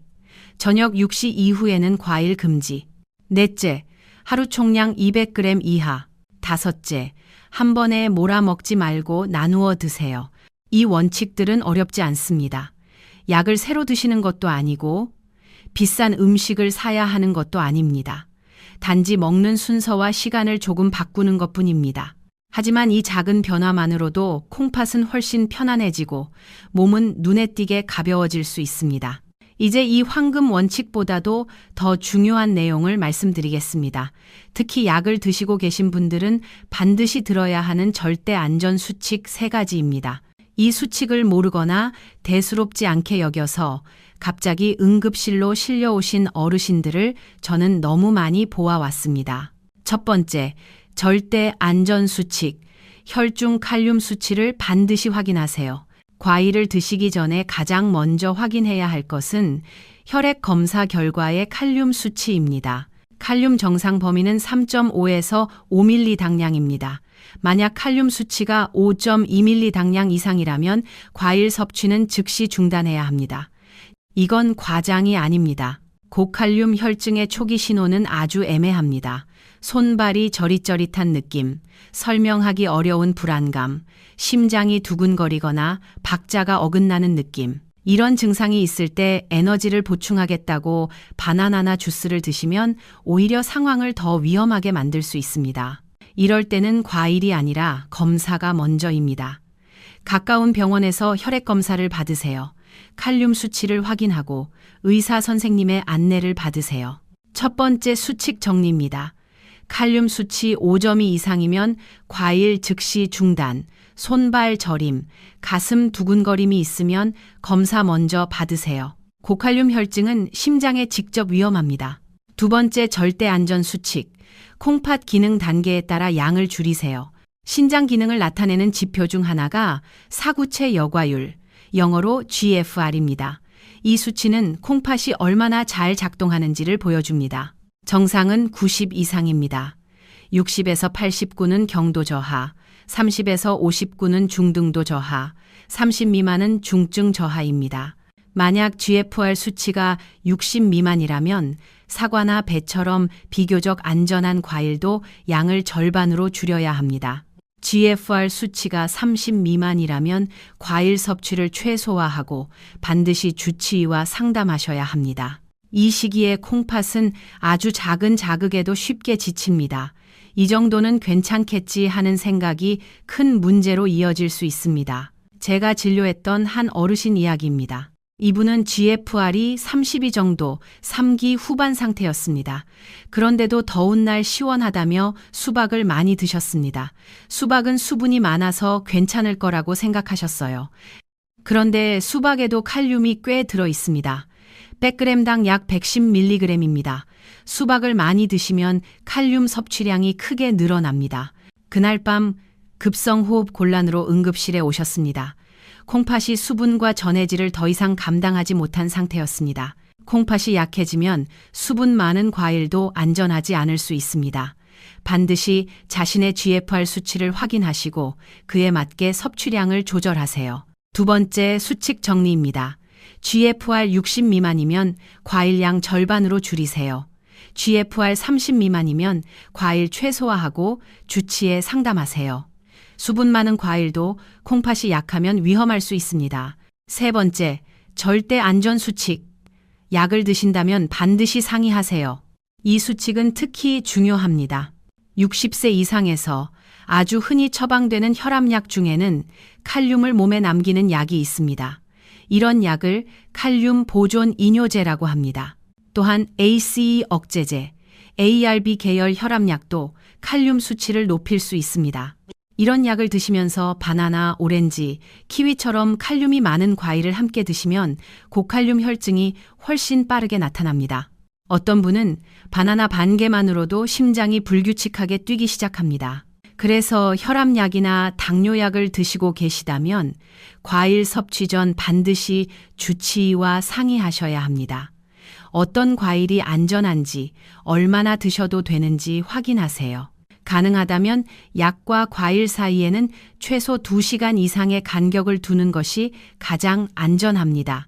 저녁 6시 이후에는 과일 금지. 넷째, 하루 총량 200g 이하. 다섯째, 한 번에 몰아 먹지 말고 나누어 드세요. 이 원칙들은 어렵지 않습니다. 약을 새로 드시는 것도 아니고 비싼 음식을 사야 하는 것도 아닙니다. 단지 먹는 순서와 시간을 조금 바꾸는 것뿐입니다. 하지만 이 작은 변화만으로도 콩팥은 훨씬 편안해지고 몸은 눈에 띄게 가벼워질 수 있습니다. 이제 이 황금 원칙보다도 더 중요한 내용을 말씀드리겠습니다. 특히 약을 드시고 계신 분들은 반드시 들어야 하는 절대 안전 수칙 3가지입니다. 이 수칙을 모르거나 대수롭지 않게 여겨서 갑자기 응급실로 실려오신 어르신들을 저는 너무 많이 보아왔습니다. 첫 번째, 절대 안전 수칙. 혈중 칼륨 수치를 반드시 확인하세요. 과일을 드시기 전에 가장 먼저 확인해야 할 것은 혈액 검사 결과의 칼륨 수치입니다. 칼륨 정상 범위는 3.5에서 5ml 당량입니다. 만약 칼륨 수치가 5.2ml 당량 이상이라면 과일 섭취는 즉시 중단해야 합니다. 이건 과장이 아닙니다. 고칼륨 혈증의 초기 신호는 아주 애매합니다. 손발이 저릿저릿한 느낌, 설명하기 어려운 불안감, 심장이 두근거리거나 박자가 어긋나는 느낌. 이런 증상이 있을 때 에너지를 보충하겠다고 바나나나 주스를 드시면 오히려 상황을 더 위험하게 만들 수 있습니다. 이럴 때는 과일이 아니라 검사가 먼저입니다. 가까운 병원에서 혈액 검사를 받으세요. 칼륨 수치를 확인하고 의사 선생님의 안내를 받으세요. 첫 번째 수칙 정리입니다. 칼륨 수치 5점이 이상이면 과일 즉시 중단, 손발 저림, 가슴 두근거림이 있으면 검사 먼저 받으세요. 고칼륨 혈증은 심장에 직접 위험합니다. 두 번째 절대 안전 수칙. 콩팥 기능 단계에 따라 양을 줄이세요. 신장 기능을 나타내는 지표 중 하나가 사구체 여과율, 영어로 GFR입니다. 이 수치는 콩팥이 얼마나 잘 작동하는지를 보여줍니다. 정상은 90 이상입니다. 60에서 89는 경도 저하, 30에서 59는 중등도 저하, 30 미만은 중증 저하입니다. 만약 GFR 수치가 60 미만이라면 사과나 배처럼 비교적 안전한 과일도 양을 절반으로 줄여야 합니다. GFR 수치가 30 미만이라면 과일 섭취를 최소화하고 반드시 주치의와 상담하셔야 합니다. 이 시기에 콩팥은 아주 작은 자극에도 쉽게 지칩니다. 이 정도는 괜찮겠지 하는 생각이 큰 문제로 이어질 수 있습니다. 제가 진료했던 한 어르신 이야기입니다. 이분은 GFR이 32 정도 3기 후반 상태였습니다. 그런데도 더운 날 시원하다며 수박을 많이 드셨습니다. 수박은 수분이 많아서 괜찮을 거라고 생각하셨어요. 그런데 수박에도 칼륨이 꽤 들어 있습니다. 100g당 약 110mg입니다. 수박을 많이 드시면 칼륨 섭취량이 크게 늘어납니다. 그날 밤 급성호흡 곤란으로 응급실에 오셨습니다. 콩팥이 수분과 전해질을 더 이상 감당하지 못한 상태였습니다. 콩팥이 약해지면 수분 많은 과일도 안전하지 않을 수 있습니다. 반드시 자신의 GFR 수치를 확인하시고 그에 맞게 섭취량을 조절하세요. 두 번째, 수칙 정리입니다. GFR 60 미만이면 과일량 절반으로 줄이세요. GFR 30 미만이면 과일 최소화하고 주치에 상담하세요. 수분 많은 과일도 콩팥이 약하면 위험할 수 있습니다. 세 번째, 절대 안전 수칙. 약을 드신다면 반드시 상의하세요. 이 수칙은 특히 중요합니다. 60세 이상에서 아주 흔히 처방되는 혈압약 중에는 칼륨을 몸에 남기는 약이 있습니다. 이런 약을 칼륨 보존 이뇨제라고 합니다. 또한 ACE 억제제, ARB 계열 혈압약도 칼륨 수치를 높일 수 있습니다. 이런 약을 드시면서 바나나, 오렌지, 키위처럼 칼륨이 많은 과일을 함께 드시면 고칼륨 혈증이 훨씬 빠르게 나타납니다. 어떤 분은 바나나 반 개만으로도 심장이 불규칙하게 뛰기 시작합니다. 그래서 혈압약이나 당뇨약을 드시고 계시다면 과일 섭취 전 반드시 주치의와 상의하셔야 합니다. 어떤 과일이 안전한지, 얼마나 드셔도 되는지 확인하세요. 가능하다면 약과 과일 사이에는 최소 2시간 이상의 간격을 두는 것이 가장 안전합니다.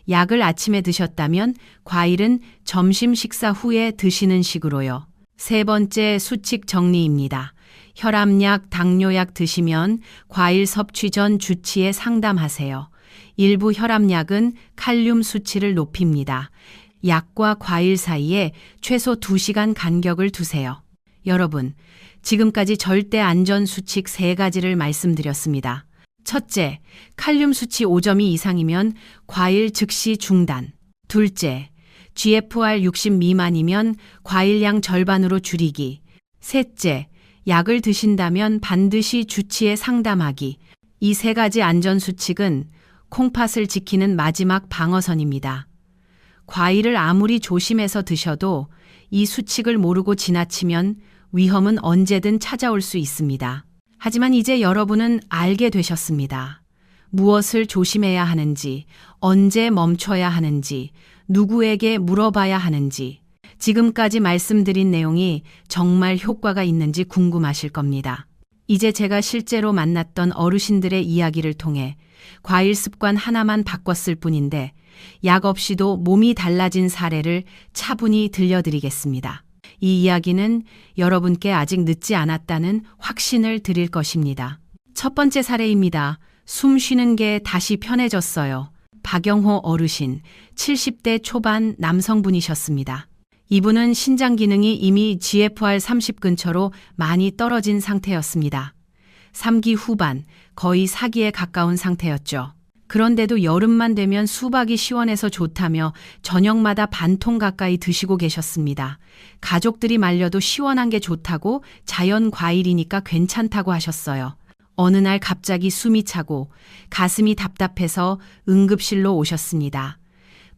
약을 아침에 드셨다면 과일은 점심 식사 후에 드시는 식으로요. 세 번째, 수칙 정리입니다. 혈압약, 당뇨약 드시면 과일 섭취 전 주치에 상담하세요. 일부 혈압약은 칼륨 수치를 높입니다. 약과 과일 사이에 최소 2시간 간격을 두세요. 여러분, 지금까지 절대 안전 수칙 3가지를 말씀드렸습니다. 첫째, 칼륨 수치 5점이 이상이면 과일 즉시 중단. 둘째, GFR 60 미만이면 과일량 절반으로 줄이기. 셋째, 약을 드신다면 반드시 주치에 상담하기. 이 3가지 안전 수칙은 콩팥을 지키는 마지막 방어선입니다. 과일을 아무리 조심해서 드셔도 이 수칙을 모르고 지나치면 위험은 언제든 찾아올 수 있습니다. 하지만 이제 여러분은 알게 되셨습니다. 무엇을 조심해야 하는지, 언제 멈춰야 하는지, 누구에게 물어봐야 하는지, 지금까지 말씀드린 내용이 정말 효과가 있는지 궁금하실 겁니다. 이제 제가 실제로 만났던 어르신들의 이야기를 통해 과일 습관 하나만 바꿨을 뿐인데 약 없이도 몸이 달라진 사례를 차분히 들려드리겠습니다. 이 이야기는 여러분께 아직 늦지 않았다는 확신을 드릴 것입니다. 첫 번째 사례입니다. 숨 쉬는 게 다시 편해졌어요. 박영호 어르신, 70대 초반 남성분이셨습니다. 이분은 신장 기능이 이미 GFR 30 근처로 많이 떨어진 상태였습니다. 3기 후반, 거의 4기에 가까운 상태였죠. 그런데도 여름만 되면 수박이 시원해서 좋다며 저녁마다 반통 가까이 드시고 계셨습니다. 가족들이 말려도 시원한 게 좋다고 자연 과일이니까 괜찮다고 하셨어요. 어느 날 갑자기 숨이 차고 가슴이 답답해서 응급실로 오셨습니다.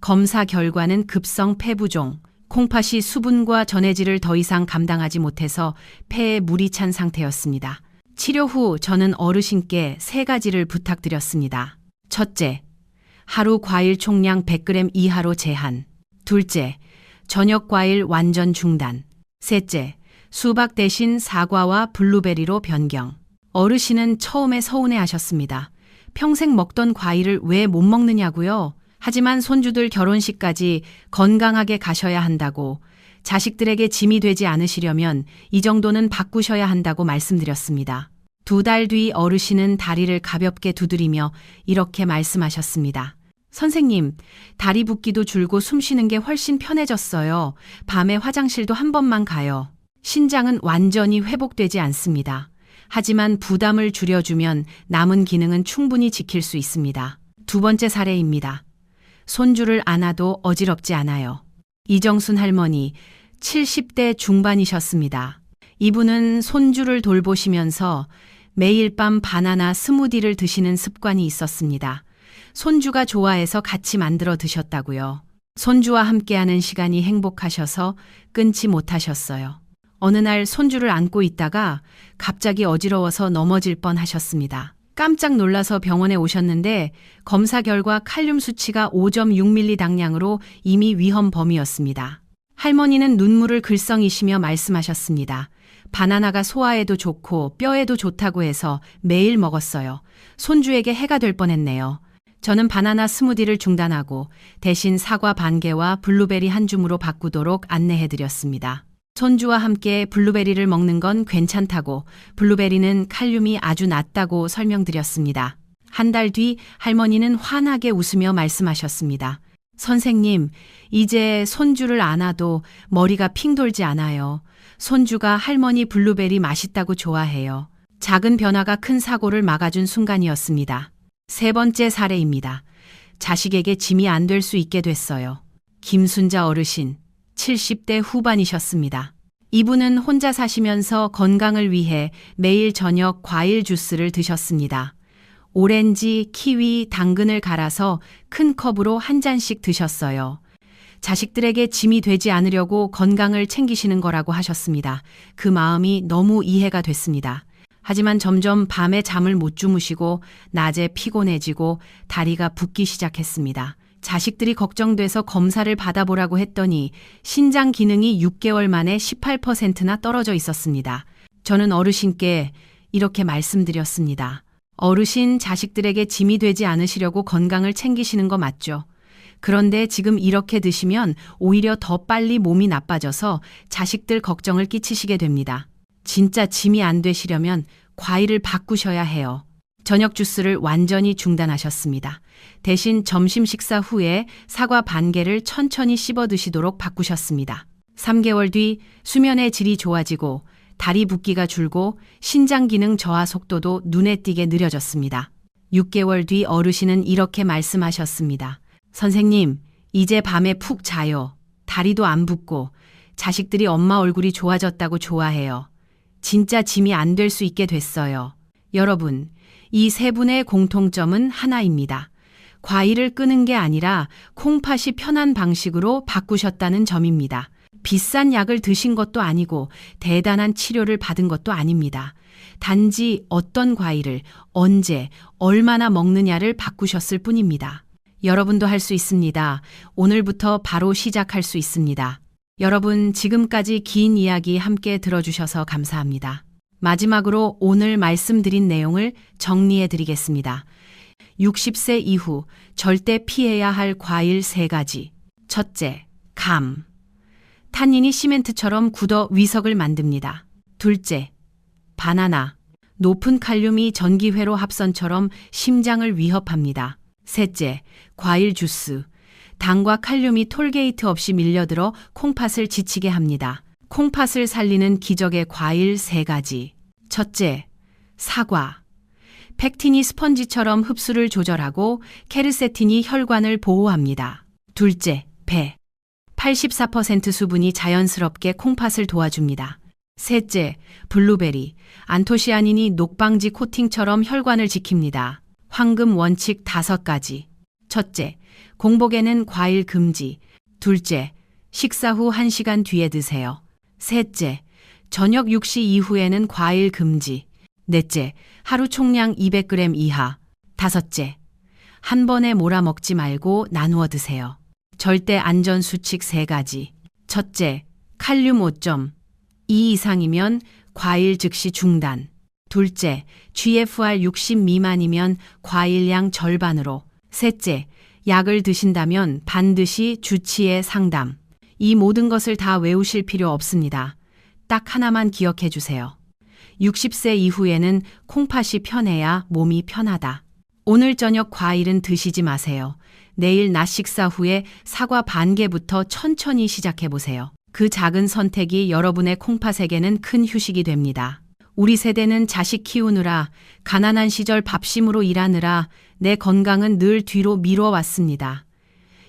검사 결과는 급성 폐부종, 콩팥이 수분과 전해질을 더 이상 감당하지 못해서 폐에 물이 찬 상태였습니다. 치료 후 저는 어르신께 3가지를 부탁드렸습니다. 첫째, 하루 과일 총량 100g 이하로 제한. 둘째, 저녁 과일 완전 중단. 셋째, 수박 대신 사과와 블루베리로 변경. 어르신은 처음에 서운해 하셨습니다. 평생 먹던 과일을 왜 못 먹느냐고요? 하지만 손주들 결혼식까지 건강하게 가셔야 한다고, 자식들에게 짐이 되지 않으시려면 이 정도는 바꾸셔야 한다고 말씀드렸습니다. 2달 뒤 어르신은 다리를 가볍게 두드리며 이렇게 말씀하셨습니다. 선생님, 다리 붓기도 줄고 숨 쉬는 게 훨씬 편해졌어요. 밤에 화장실도 한 번만 가요. 신장은 완전히 회복되지 않습니다. 하지만 부담을 줄여주면 남은 기능은 충분히 지킬 수 있습니다. 두 번째 사례입니다. 손주를 안아도 어지럽지 않아요. 이정순 할머니, 70대 중반이셨습니다. 이분은 손주를 돌보시면서 매일 밤 바나나 스무디를 드시는 습관이 있었습니다. 손주가 좋아해서 같이 만들어 드셨다고요. 손주와 함께하는 시간이 행복하셔서 끊지 못하셨어요. 어느 날 손주를 안고 있다가 갑자기 어지러워서 넘어질 뻔 하셨습니다. 깜짝 놀라서 병원에 오셨는데 검사 결과 칼륨 수치가 5.6mg 당량으로 이미 위험 범위였습니다. 할머니는 눈물을 글썽이시며 말씀하셨습니다. 바나나가 소화에도 좋고 뼈에도 좋다고 해서 매일 먹었어요. 손주에게 해가 될 뻔했네요. 저는 바나나 스무디를 중단하고 대신 사과 반 개와 블루베리 한 줌으로 바꾸도록 안내해드렸습니다. 손주와 함께 블루베리를 먹는 건 괜찮다고, 블루베리는 칼륨이 아주 낮다고 설명드렸습니다. 한 달 뒤 할머니는 환하게 웃으며 말씀하셨습니다. 선생님, 이제 손주를 안아도 머리가 핑 돌지 않아요. 손주가 할머니 블루베리 맛있다고 좋아해요. 작은 변화가 큰 사고를 막아준 순간이었습니다. 세 번째 사례입니다. 자식에게 짐이 안 될 수 있게 됐어요. 김순자 어르신, 70대 후반이셨습니다. 이분은 혼자 사시면서 건강을 위해 매일 저녁 과일 주스를 드셨습니다. 오렌지, 키위, 당근을 갈아서 큰 컵으로 한 잔씩 드셨어요. 자식들에게 짐이 되지 않으려고 건강을 챙기시는 거라고 하셨습니다. 그 마음이 너무 이해가 됐습니다. 하지만 점점 밤에 잠을 못 주무시고 낮에 피곤해지고 다리가 붓기 시작했습니다. 자식들이 걱정돼서 검사를 받아보라고 했더니 신장 기능이 6개월 만에 18%나 떨어져 있었습니다. 저는 어르신께 이렇게 말씀드렸습니다. 어르신, 자식들에게 짐이 되지 않으시려고 건강을 챙기시는 거 맞죠? 그런데 지금 이렇게 드시면 오히려 더 빨리 몸이 나빠져서 자식들 걱정을 끼치시게 됩니다. 진짜 짐이 안 되시려면 과일을 바꾸셔야 해요. 저녁 주스를 완전히 중단하셨습니다. 대신 점심 식사 후에 사과 반 개를 천천히 씹어 드시도록 바꾸셨습니다. 3개월 뒤 수면의 질이 좋아지고 다리 붓기가 줄고 신장 기능 저하 속도도 눈에 띄게 느려졌습니다. 6개월 뒤 어르신은 이렇게 말씀하셨습니다. 선생님, 이제 밤에 푹 자요. 다리도 안 붓고 자식들이 엄마 얼굴이 좋아졌다고 좋아해요. 진짜 짐이 안 될 수 있게 됐어요. 여러분, 이 세 분의 공통점은 하나입니다. 과일을 끄는 게 아니라 콩팥이 편한 방식으로 바꾸셨다는 점입니다. 비싼 약을 드신 것도 아니고 대단한 치료를 받은 것도 아닙니다. 단지 어떤 과일을 언제 얼마나 먹느냐를 바꾸셨을 뿐입니다. 여러분도 할 수 있습니다. 오늘부터 바로 시작할 수 있습니다. 여러분, 지금까지 긴 이야기 함께 들어주셔서 감사합니다. 마지막으로 오늘 말씀드린 내용을 정리해 드리겠습니다. 60세 이후 절대 피해야 할 과일 3가지. 첫째, 감. 탄닌이 시멘트처럼 굳어 위석을 만듭니다. 둘째, 바나나. 높은 칼륨이 전기회로 합선처럼 심장을 위협합니다. 셋째, 과일 주스. 당과 칼륨이 톨게이트 없이 밀려들어 콩팥을 지치게 합니다. 콩팥을 살리는 기적의 과일 3가지. 첫째, 사과. 펙틴이 스펀지처럼 흡수를 조절하고 케르세틴이 혈관을 보호합니다. 둘째, 배. 84% 수분이 자연스럽게 콩팥을 도와줍니다. 셋째, 블루베리. 안토시아닌이 녹방지 코팅처럼 혈관을 지킵니다. 황금 원칙 5가지. 첫째, 공복에는 과일 금지. 둘째, 식사 후 1시간 뒤에 드세요. 셋째, 저녁 6시 이후에는 과일 금지. 넷째, 하루 총량 200g 이하. 다섯째, 한 번에 몰아 먹지 말고 나누어 드세요. 절대 안전 수칙 3가지. 첫째, 칼륨 5.2 이상이면 과일 즉시 중단. 둘째, GFR 60 미만이면 과일량 절반으로. 셋째, 약을 드신다면 반드시 주치의 상담. 이 모든 것을 다 외우실 필요 없습니다. 딱 하나만 기억해 주세요. 60세 이후에는 콩팥이 편해야 몸이 편하다. 오늘 저녁 과일은 드시지 마세요. 내일 낮 식사 후에 사과 반 개부터 천천히 시작해 보세요. 그 작은 선택이 여러분의 콩팥에게는 큰 휴식이 됩니다. 우리 세대는 자식 키우느라, 가난한 시절 밥심으로 일하느라 내 건강은 늘 뒤로 미뤄왔습니다.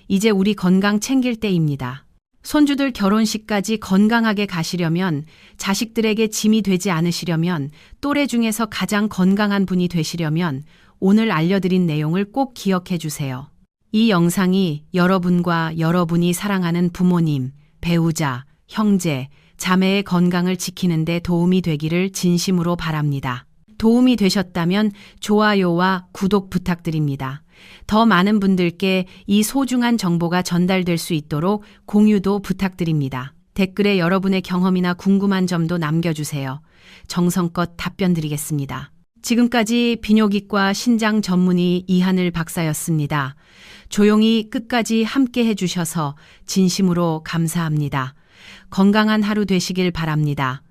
이제 우리 건강 챙길 때입니다. 손주들 결혼식까지 건강하게 가시려면, 자식들에게 짐이 되지 않으시려면, 또래 중에서 가장 건강한 분이 되시려면 오늘 알려드린 내용을 꼭 기억해 주세요. 이 영상이 여러분과 여러분이 사랑하는 부모님, 배우자, 형제, 자매의 건강을 지키는 데 도움이 되기를 진심으로 바랍니다. 도움이 되셨다면 좋아요와 구독 부탁드립니다. 더 많은 분들께 이 소중한 정보가 전달될 수 있도록 공유도 부탁드립니다. 댓글에 여러분의 경험이나 궁금한 점도 남겨주세요. 정성껏 답변 드리겠습니다. 지금까지 비뇨기과 신장 전문의 이하늘 박사였습니다. 조용히 끝까지 함께 해주셔서 진심으로 감사합니다. 건강한 하루 되시길 바랍니다.